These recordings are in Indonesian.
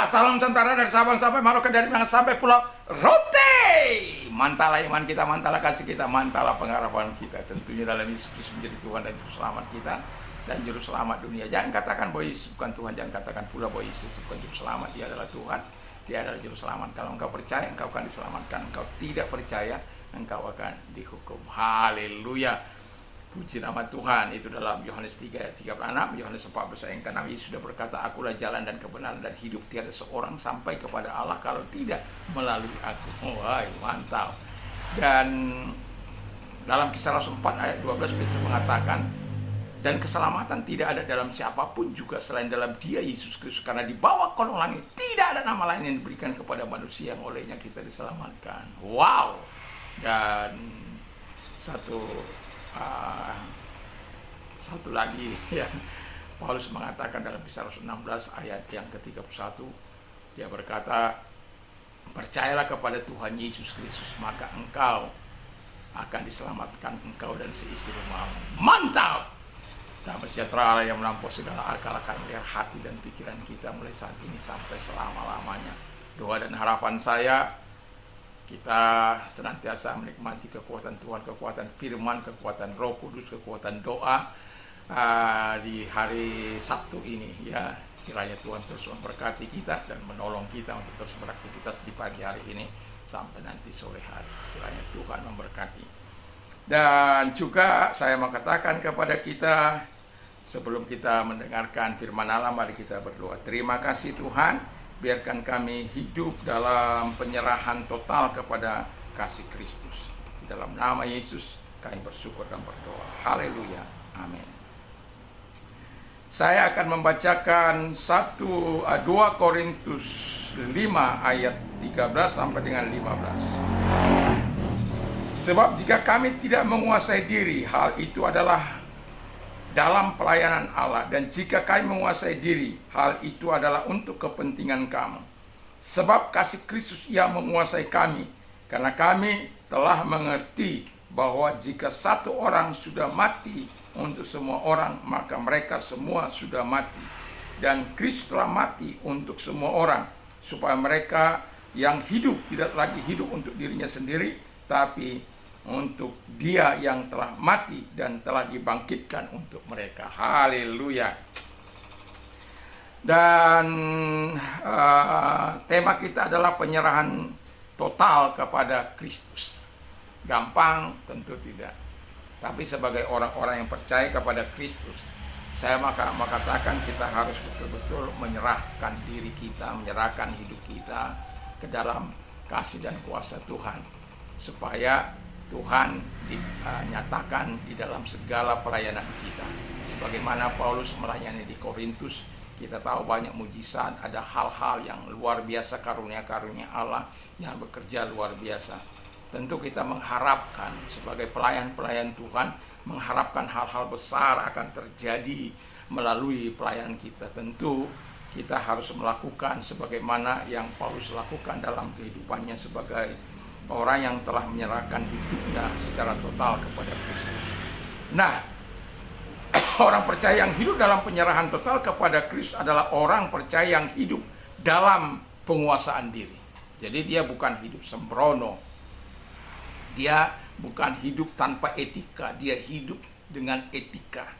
salam sejahtera dari Sabang sampai Merauke, dari Minang sampai Pulau Rote. Mantalah iman kita, mantalah kasih kita, mantalah pengharapan kita. Tentunya dalam Yesus Kristus menjadi Tuhan dan Juru Selamat kita dan Juru Selamat dunia. Jangan katakan bahwa Yesus bukan Tuhan, jangan katakan pula bahwa Yesus bukan Juru Selamat. Dia adalah Tuhan, Dia adalah Juru Selamat. Kalau engkau percaya, engkau akan diselamatkan. Engkau tidak percaya, engkau akan dihukum. Haleluya. Puji nama Tuhan. Itu dalam Yohanes 3 ayat 36, Yohanes 14 ayat 6. Yesus sudah berkata, akulah jalan dan kebenaran dan hidup. Tiada seorang sampai kepada Allah kalau tidak melalui aku. Wah, mantap. Dan dalam Kisah Rasul 4 ayat 12 Petrus mengatakan, dan keselamatan tidak ada dalam siapapun juga selain dalam Dia Yesus Kristus, karena di bawah kolong langit tidak ada nama lain yang diberikan kepada manusia yang olehnya kita diselamatkan. Wow. Dan satu lagi ya, Paulus mengatakan dalam Kisah Rasul 16 ayat yang ke-31, dia berkata, percayalah kepada Tuhan Yesus Kristus, maka engkau akan diselamatkan, engkau dan seisi rumahmu. Mantap. Damai sejahtera Allah yang melampaui segala akal akan melihat hati dan pikiran kita mulai saat ini sampai selama-lamanya. Doa dan harapan saya, kita senantiasa menikmati kekuatan Tuhan, kekuatan firman, kekuatan Roh Kudus, kekuatan doa di hari Sabtu ini ya. Kiranya Tuhan terus memberkati kita dan menolong kita untuk terus beraktivitas di pagi hari ini sampai nanti sore hari. Kiranya Tuhan memberkati. Dan juga saya mau katakan kepada kita, sebelum kita mendengarkan firman Allah, mari kita berdoa. Terima kasih Tuhan, biarkan kami hidup dalam penyerahan total kepada kasih Kristus. Dalam nama Yesus kami bersyukur dan berdoa. Haleluya. Amin. Saya akan membacakan 2 Korintus 5 ayat 13 sampai dengan 15. Sebab jika kami tidak menguasai diri, hal itu adalah dalam pelayanan Allah, dan jika kami menguasai diri, hal itu adalah untuk kepentingan kamu. Sebab kasih Kristus yang menguasai kami, karena kami telah mengerti bahwa jika satu orang sudah mati untuk semua orang, maka mereka semua sudah mati. Dan Kristus telah mati untuk semua orang, supaya mereka yang hidup tidak lagi hidup untuk dirinya sendiri, tapi untuk Dia yang telah mati dan telah dibangkitkan untuk mereka. Haleluya. Dan tema kita adalah penyerahan total kepada Kristus. Gampang? Tentu tidak. Tapi sebagai orang-orang yang percaya kepada Kristus, saya maka katakan kita harus betul-betul menyerahkan diri kita, menyerahkan hidup kita ke dalam kasih dan kuasa Tuhan, supaya Tuhan dinyatakan di dalam segala pelayanan kita. Sebagaimana Paulus melayani di Korintus, kita tahu banyak mujizat, ada hal-hal yang luar biasa, karunia-karunia Allah yang bekerja luar biasa. Tentu kita mengharapkan sebagai pelayan-pelayan Tuhan, mengharapkan hal-hal besar akan terjadi melalui pelayanan kita. Tentu kita harus melakukan sebagaimana yang Paulus lakukan dalam kehidupannya sebagai orang yang telah menyerahkan hidupnya secara total kepada Kristus. Nah, orang percaya yang hidup dalam penyerahan total kepada Kristus adalah orang percaya yang hidup dalam penguasaan diri. Jadi dia bukan hidup sembrono, dia bukan hidup tanpa etika, dia hidup dengan etika.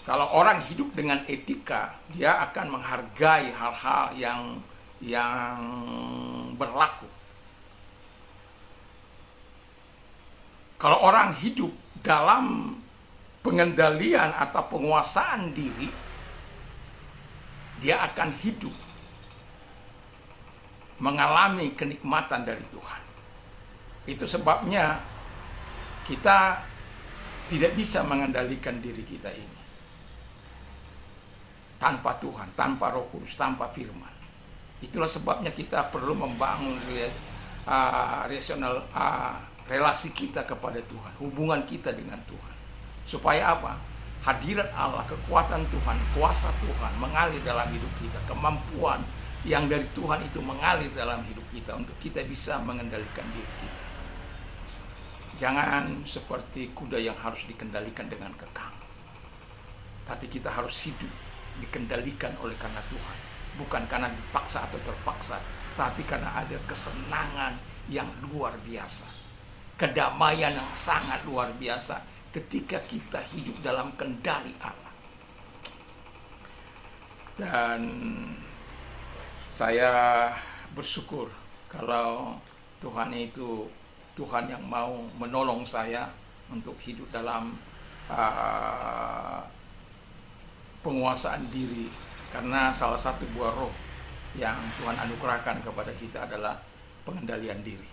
Kalau orang hidup dengan etika, dia akan menghargai hal-hal yang berlaku. Kalau orang hidup dalam pengendalian atau penguasaan diri, dia akan hidup mengalami kenikmatan dari Tuhan. Itu sebabnya kita tidak bisa mengendalikan diri kita ini tanpa Tuhan, tanpa Roh Kudus, tanpa firman. Itulah sebabnya kita perlu membangun relasi kita kepada Tuhan, hubungan kita dengan Tuhan. Supaya apa? Hadirat Allah, kekuatan Tuhan, kuasa Tuhan mengalir dalam hidup kita. Kemampuan yang dari Tuhan itu mengalir dalam hidup kita untuk kita bisa mengendalikan diri kita. Jangan seperti kuda yang harus dikendalikan dengan kekang. Tapi kita harus hidup dikendalikan oleh karena Tuhan. bukan karena dipaksa atau terpaksa, tapi karena ada kesenangan yang luar biasa, kedamaian yang sangat luar biasa ketika kita hidup dalam kendali Allah. Dan saya bersyukur kalau Tuhan itu Tuhan yang mau menolong saya untuk hidup dalam penguasaan diri, karena salah satu buah roh yang Tuhan anugerahkan kepada kita adalah pengendalian diri.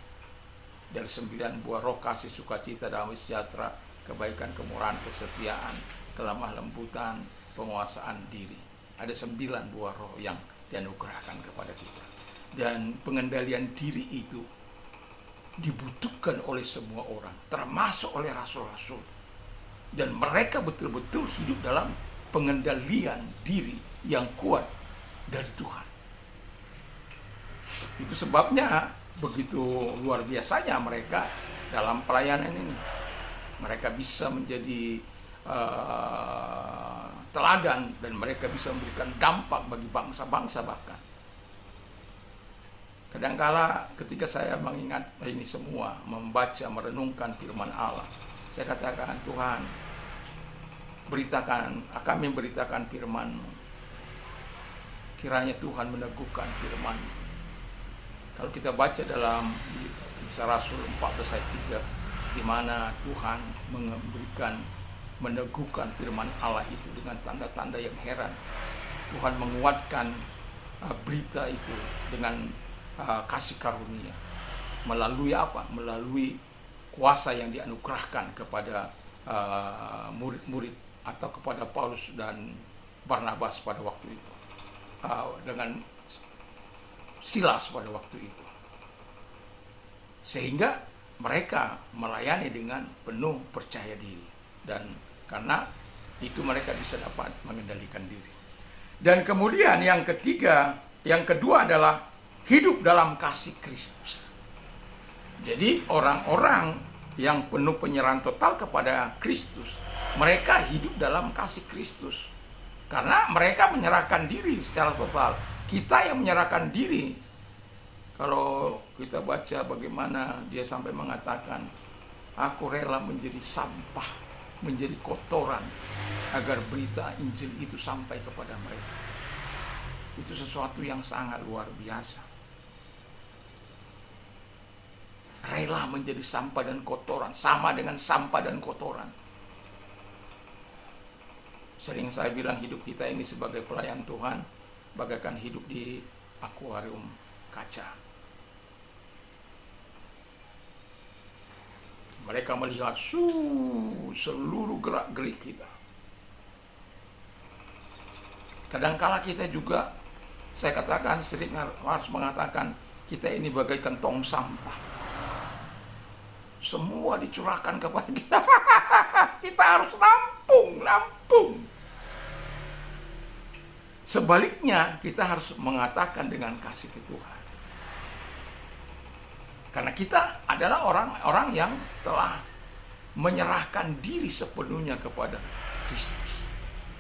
Dari 9 buah roh, kasih, sukacita, damai sejahtera, kebaikan, kemurahan, kesetiaan, kelemah lembutan, penguasaan diri. Ada 9 buah roh yang dianugerahkan kepada kita. Dan pengendalian diri itu dibutuhkan oleh semua orang, termasuk oleh rasul-rasul. Dan mereka betul-betul hidup dalam pengendalian diri yang kuat dari Tuhan. Itu sebabnya begitu luar biasanya mereka dalam pelayanan ini. Mereka bisa menjadi teladan, dan mereka bisa memberikan dampak bagi bangsa-bangsa bahkan. Kadangkala ketika saya mengingat ini semua, membaca, merenungkan firman Allah, saya katakan, Tuhan, kami beritakan firman-Mu. Kiranya Tuhan meneguhkan firman-Mu. Kalau kita baca dalam Kisah Rasul 14 ayat 3, di mana Tuhan meneguhkan firman Allah itu dengan tanda-tanda yang heran. Tuhan menguatkan berita itu dengan kasih karunia. Melalui apa? Melalui kuasa yang dianugerahkan kepada murid-murid atau kepada Paulus dan Barnabas pada waktu itu, dengan Silas pada waktu itu, sehingga mereka melayani dengan penuh percaya diri, dan karena itu mereka bisa dapat mengendalikan diri. Dan kemudian yang kedua adalah hidup dalam kasih Kristus. Jadi orang-orang yang penuh penyerahan total kepada Kristus, mereka hidup dalam kasih Kristus karena mereka menyerahkan diri secara total. Kita yang menyerahkan diri, kalau kita baca bagaimana dia sampai mengatakan, aku rela menjadi sampah, menjadi kotoran, agar berita Injil itu sampai kepada mereka. Itu sesuatu yang sangat luar biasa. Rela menjadi sampah dan kotoran, sama dengan sampah dan kotoran. Sering saya bilang hidup kita ini sebagai pelayan Tuhan bagaikan hidup di akuarium kaca. Mereka melihat seluruh gerak-gerik kita. Kadangkala kita juga, saya katakan, sering harus mengatakan, kita ini bagaikan tong sampah. Semua dicurahkan kepada kita. Kita harus nampung. Sebaliknya, kita harus mengatakan dengan kasih ke Tuhan. Karena kita adalah orang-orang yang telah menyerahkan diri sepenuhnya kepada Kristus.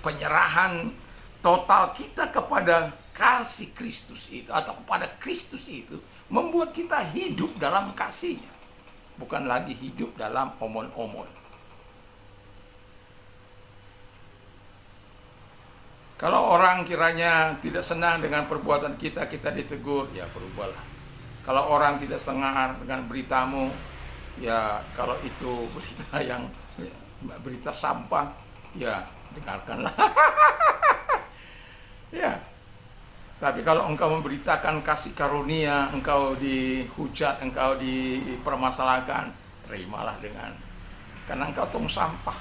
Penyerahan total kita kepada kasih Kristus itu, atau kepada Kristus itu, membuat kita hidup dalam kasih-Nya. Bukan lagi hidup dalam omon-omon. Kalau orang kiranya tidak senang dengan perbuatan kita, kita ditegur, ya berubahlah. Kalau orang tidak senang dengan beritamu, ya kalau itu berita sampah, ya dengarkanlah. Ya. Tapi kalau engkau memberitakan kasih karunia, engkau dihujat, engkau dipermasalahkan, terimalah karena engkau tong sampah.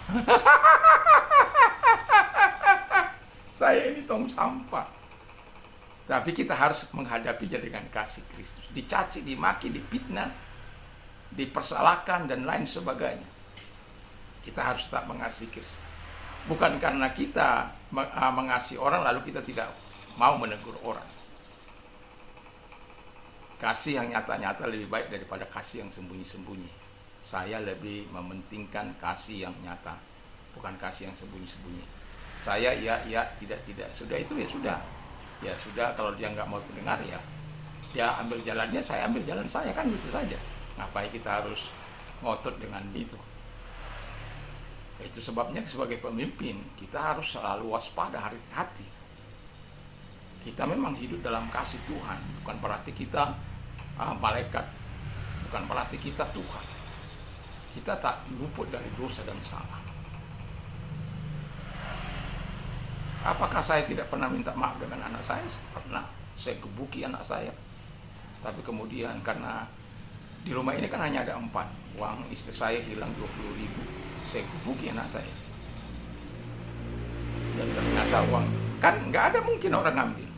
Saya ini tong sampah. Tapi kita harus menghadapinya dengan kasih Kristus. Dicaci, dimaki, dipitnah, dipersalahkan, dan lain sebagainya. Kita harus tetap mengasihi Kristus. Bukan karena kita mengasihi orang lalu kita tidak mau menegur orang. Kasih yang nyata-nyata lebih baik daripada kasih yang sembunyi-sembunyi. Saya lebih mementingkan kasih yang nyata, bukan kasih yang sembunyi-sembunyi. Saya iya, tidak. Sudah itu ya sudah. ya sudah, kalau dia nggak mau dengar ya dia ambil jalannya, saya ambil jalan saya, kan gitu saja. Ngapain kita harus ngotot dengan itu? Itu sebabnya sebagai pemimpin kita harus selalu waspada, hati-hati. Kita memang hidup dalam kasih Tuhan, bukan berarti kita malaikat, bukan berarti kita Tuhan. Kita tak luput dari dosa dan salah. Apakah saya tidak pernah minta maaf dengan anak saya? Pernah. Saya gebuki anak saya. Tapi kemudian karena di rumah ini kan hanya ada 4, uang istri saya hilang 20.000, saya gebuki anak saya. Dan ternyata uang, kan nggak ada mungkin orang ngambil.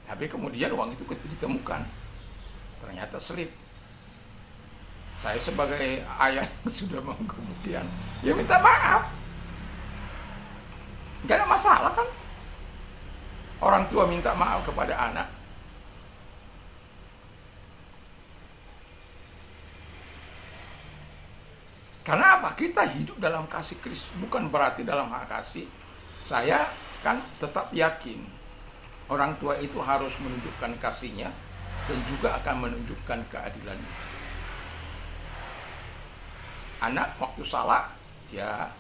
Tapi kemudian uang itu ditemukan, ternyata selip. Saya sebagai ayah yang sudah kemudian ya minta maaf. Nggak ada masalah kan? Orang tua minta maaf kepada anak. Karena apa? Kita hidup dalam kasih Kristus, bukan berarti dalam hak kasih. Saya kan tetap yakin orang tua itu harus menunjukkan kasihnya dan juga akan menunjukkan keadilannya. Anak waktu salah ya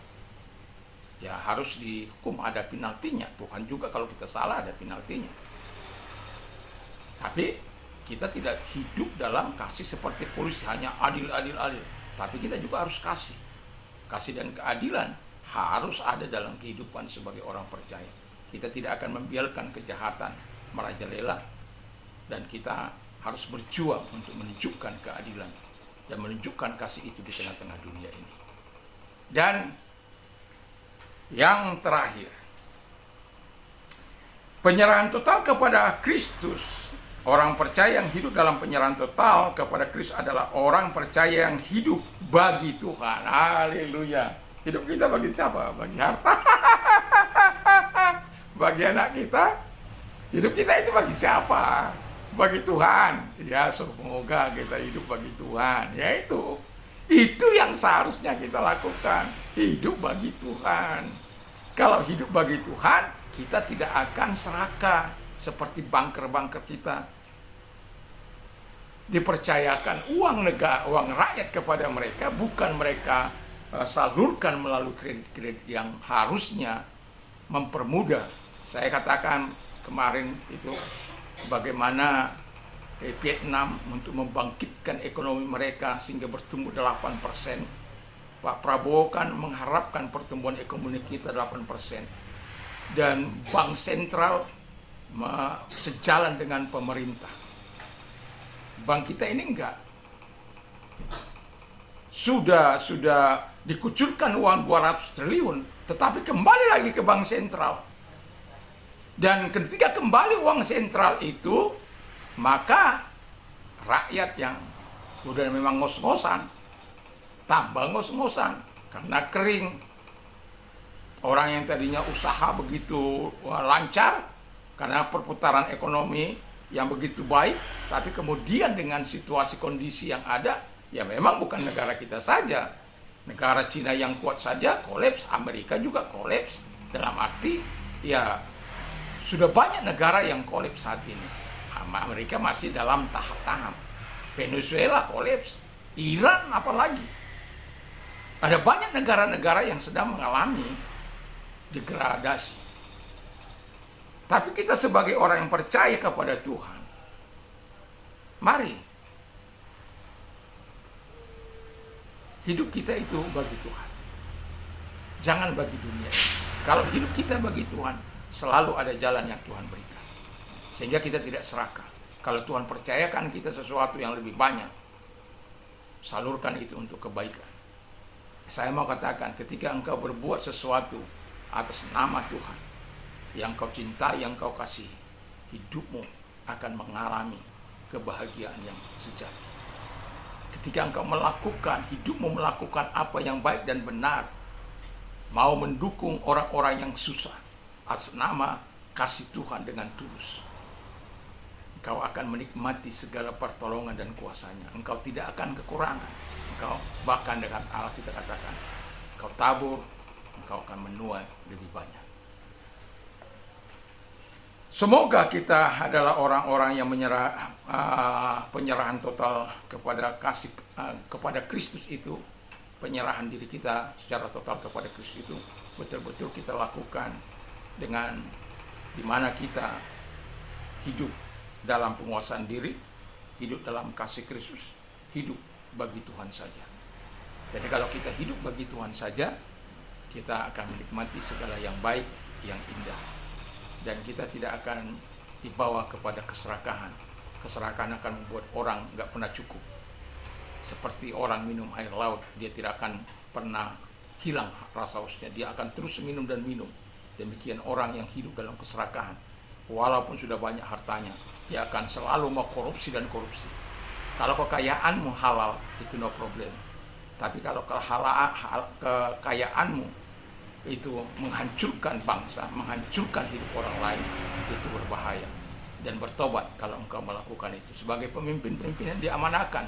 harus dihukum, ada penaltinya. Tuhan juga kalau kita salah ada penaltinya. Tapi kita tidak hidup dalam kasih seperti polisi, hanya adil. Tapi kita juga harus kasih. Kasih dan keadilan harus ada dalam kehidupan sebagai orang percaya. Kita tidak akan membiarkan kejahatan merajalela, dan kita harus berjuang untuk menunjukkan keadilan dan menunjukkan kasih itu di tengah-tengah dunia ini. Dan yang terakhir, penyerahan total kepada Kristus. Orang percaya yang hidup dalam penyerahan total kepada Kristus adalah orang percaya yang hidup bagi Tuhan. Haleluya. Hidup kita bagi siapa? Bagi harta? Bagi anak kita? Hidup kita itu bagi siapa? Bagi Tuhan. Ya, semoga kita hidup bagi Tuhan. Ya itu yang seharusnya kita lakukan. Hidup bagi Tuhan. Kalau hidup bagi Tuhan, kita tidak akan serakah seperti banker-banker kita. Dipercayakan uang negara, uang rakyat kepada mereka, bukan mereka salurkan melalui kredit-kredit yang harusnya mempermudah. Saya katakan kemarin itu bagaimana Vietnam untuk membangkitkan ekonomi mereka sehingga bertumbuh 8%. Pak Prabowo kan mengharapkan pertumbuhan ekonomi kita 8%. Dan Bank Sentral sejalan dengan pemerintah. Bank kita ini enggak. Sudah dikucurkan uang 200 triliun, tetapi kembali lagi ke Bank Sentral. Dan ketika kembali uang sentral itu, maka rakyat yang sudah memang ngos-ngosan, tambah ngos-ngosan karena kering. Orang yang tadinya usaha begitu lancar karena perputaran ekonomi yang begitu baik, tapi kemudian dengan situasi kondisi yang ada, ya memang bukan negara kita saja. Negara Cina yang kuat saja kolaps, Amerika juga kolaps. Dalam arti, ya sudah banyak negara yang kolaps saat ini. Amerika masih dalam tahap-tahap. Venezuela kolaps, Iran apalagi. Ada banyak negara-negara yang sedang mengalami degradasi. Tapi kita sebagai orang yang percaya kepada Tuhan, mari hidup kita itu bagi Tuhan. Jangan bagi dunia. Kalau hidup kita bagi Tuhan, selalu ada jalan yang Tuhan berikan. Sehingga kita tidak serakah. Kalau Tuhan percayakan kita sesuatu yang lebih banyak, salurkan itu untuk kebaikan. Saya mau katakan, ketika engkau berbuat sesuatu atas nama Tuhan, yang kau cintai, yang kau kasihi, hidupmu akan mengalami kebahagiaan yang sejati. Ketika engkau melakukan, hidupmu melakukan apa yang baik dan benar, mau mendukung orang-orang yang susah atas nama kasih Tuhan dengan tulus, engkau akan menikmati segala pertolongan dan kuasanya. Engkau tidak akan kekurangan. Engkau bahkan dengan Allah kita katakan, engkau tabur, engkau akan menuai lebih banyak. Semoga kita adalah orang-orang yang penyerahan total kepada kepada Kristus itu, penyerahan diri kita secara total kepada Kristus itu betul-betul kita lakukan dengan dimana kita hidup dalam penguasaan diri, hidup dalam kasih Kristus, hidup bagi Tuhan saja. Jadi kalau kita hidup bagi Tuhan saja, kita akan menikmati segala yang baik, yang indah. Dan kita tidak akan dibawa kepada keserakahan. Keserakahan akan membuat orang nggak pernah cukup. Seperti orang minum air laut, dia tidak akan pernah hilang rasa hausnya. Dia akan terus minum dan minum. Demikian orang yang hidup dalam keserakahan. Walaupun sudah banyak hartanya, dia akan selalu mau korupsi dan korupsi. Kalau kekayaanmu halal, itu no problem. Tapi kalau kekayaanmu itu menghancurkan bangsa, menghancurkan hidup orang lain, itu berbahaya. Dan bertobat kalau engkau melakukan itu. Sebagai pemimpin-pemimpin yang diamanahkan,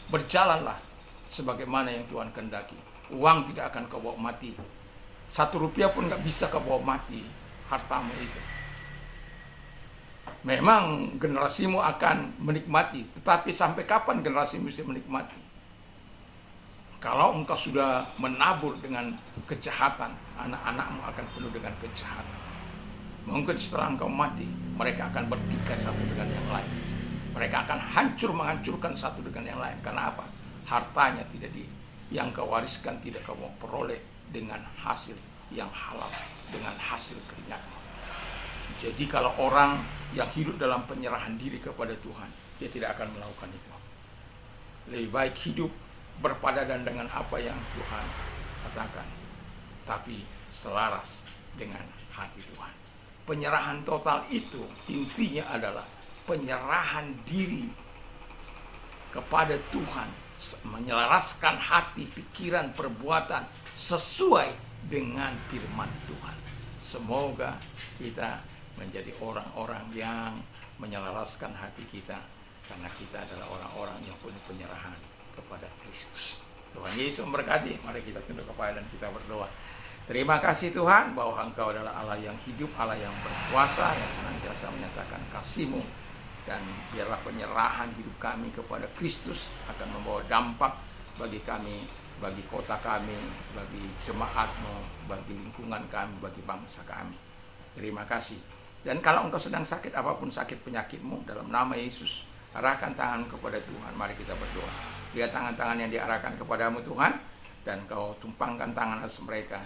berjalanlah sebagaimana yang Tuhan kehendaki. Uang tidak akan kau bawa mati. 1 rupiah pun gak bisa kau bawa mati hartamu itu. Memang generasimu akan menikmati, tetapi sampai kapan generasimu bisa menikmati? Kalau engkau sudah menabur dengan kejahatan, anak-anakmu akan penuh dengan kejahatan. Mungkin setelah engkau mati, mereka akan bertikai satu dengan yang lain. Mereka akan menghancurkan satu dengan yang lain. Karena apa? Hartanya yang kau wariskan tidak kau peroleh dengan hasil yang halal, dengan hasil keringatmu. Jadi kalau orang yang hidup dalam penyerahan diri kepada Tuhan, dia tidak akan melakukan itu. Lebih baik hidup berpadanan dengan apa yang Tuhan katakan, tapi selaras dengan hati Tuhan. Penyerahan total itu intinya adalah penyerahan diri kepada Tuhan, menyelaraskan hati, pikiran, perbuatan sesuai dengan firman Tuhan. Semoga kita menjadi orang-orang yang menyelaraskan hati kita, karena kita adalah orang-orang yang punya penyerahan kepada Kristus. Tuhan Yesus memberkati. Mari kita tunduk kepala dan kita berdoa. Terima kasih Tuhan bahwa Engkau adalah Allah yang hidup, Allah yang berkuasa, yang senantiasa menyatakan kasih-Mu. Dan biarlah penyerahan hidup kami kepada Kristus akan membawa dampak bagi kami, bagi kota kami, bagi jemaat-Mu, bagi lingkungan kami, bagi bangsa kami. Terima kasih. Dan kalau engkau sedang sakit, apapun sakit penyakitmu, dalam nama Yesus, arahkan tangan kepada Tuhan. Mari kita berdoa. Lihat tangan-tangan yang diarahkan kepadamu Tuhan, dan kau tumpangkan tangan atas mereka,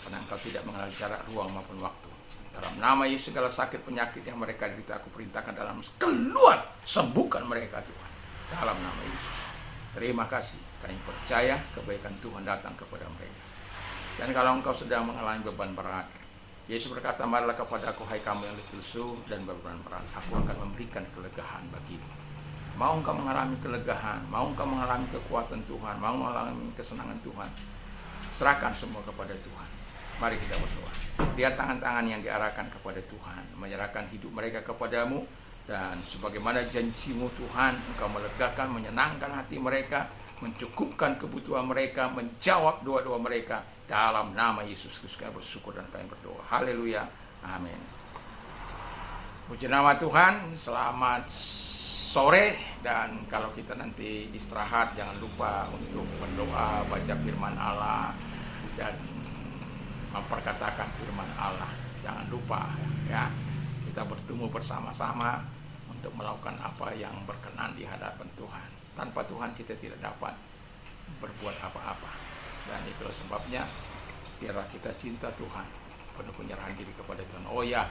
karena engkau tidak mengenal jarak, ruang maupun waktu. Dalam nama Yesus, segala sakit penyakit yang mereka derita, aku perintahkan dalam keluar, sembuhkan mereka Tuhan, dalam nama Yesus. Terima kasih, kami percaya kebaikan Tuhan datang kepada mereka. Dan kalau engkau sedang mengalami beban berat, Yesus berkata, marilah kepada aku, hai kamu yang letih lesu dan beban berat, aku akan memberikan kelegaan bagimu. Mau engkau mengalami kelegaan, mau engkau mengalami kekuatan Tuhan, mau mengalami kesenangan Tuhan, serahkan semua kepada Tuhan. Mari kita berdoa. Lihat tangan-tangan yang diarahkan kepada Tuhan, menyerahkan hidup mereka kepadamu, dan sebagaimana janji-Mu Tuhan, engkau melegakan, menyenangkan hati mereka, mencukupkan kebutuhan mereka, menjawab doa-doa mereka. Dalam nama Yesus Kristus kami bersyukur dan kami berdoa. Haleluya. Amin. Puji nama Tuhan. Selamat sore, dan kalau kita nanti istirahat, jangan lupa untuk berdoa, baca firman Allah, dan memperkatakan firman Allah. Jangan lupa ya, kita bertemu bersama-sama untuk melakukan apa yang berkenan di hadapan Tuhan. Tanpa Tuhan kita tidak dapat berbuat apa-apa. Dan itulah sebabnya biarlah kita cinta Tuhan, penuh penyerahan diri kepada Tuhan. Oh ya,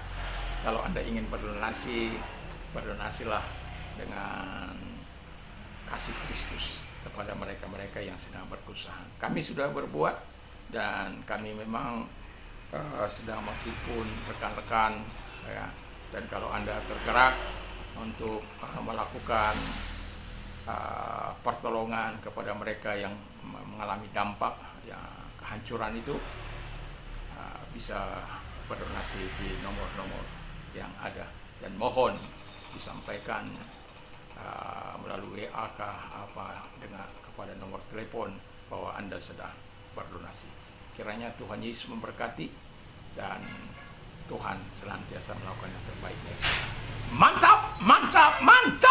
kalau Anda ingin berdonasi, berdonasilah dengan kasih Kristus kepada mereka-mereka yang sedang berusaha. Kami sudah berbuat, dan kami memang sedang menghimpun rekan-rekan ya. Dan kalau Anda tergerak untuk melakukan pertolongan kepada mereka yang mengalami dampak ya, kehancuran itu, bisa berdonasi di nomor-nomor yang ada, dan mohon disampaikan melalui WA kepada nomor telepon bahwa Anda sedang berdonasi. Kiranya Tuhan Yesus memberkati dan Tuhan senantiasa melakukan yang terbaik. Mantap, mantap, mantap.